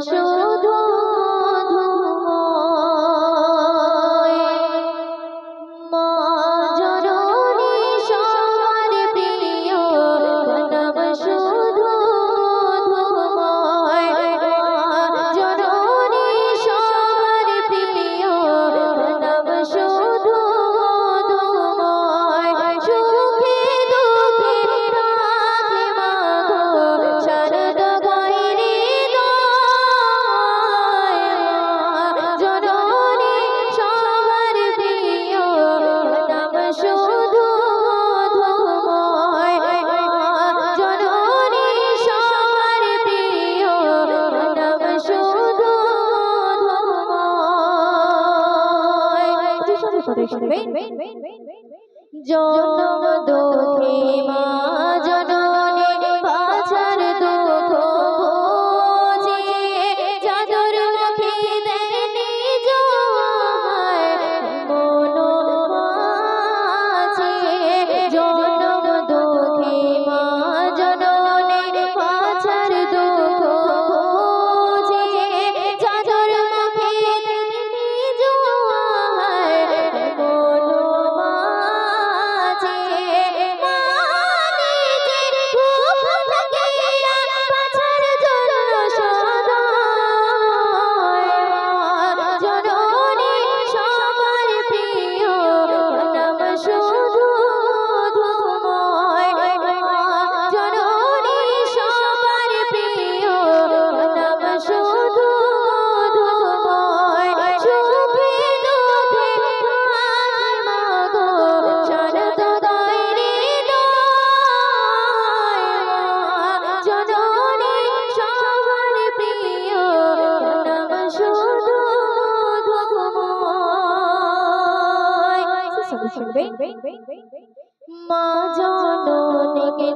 শুধু মধুময়। মা জননী সবার প্রিয় নাম শুধু মধুময়। মা জননী সবার প্রিয় নাম শুধু মধুময়। সুখে দুঃখে রাখে মা গো শারদা গায়ের হৃদয়। মা জননী সবার প্রিয় নাম শুধু মধুময়। মা জননী সবার প্রিয় নাম শুধু মধুময়। জনম দুঃখে মা জননী বাছার দুঃখ বোঝে। চাদর মুখে দেয় নিজ মন মাঝে। জনম দুঃখে মা জননী বাছার দুঃখ বোঝে। চাদর মুখে দেয় নিজ মন মাঝে। মা নিজে খুব থাকিয়া বাছার জন্য সদয়। মা জননী সবার প্রিয় নাম শুধু মধুময়। মা জননী সবার প্রিয় নাম শুধু মধুময়। সুখে দুঃখে রাখে মা গো শারদা গায়ের হৃদয়। মা জননী সবার প্রিয় নাম শুধু মধুময়। মা জননীকে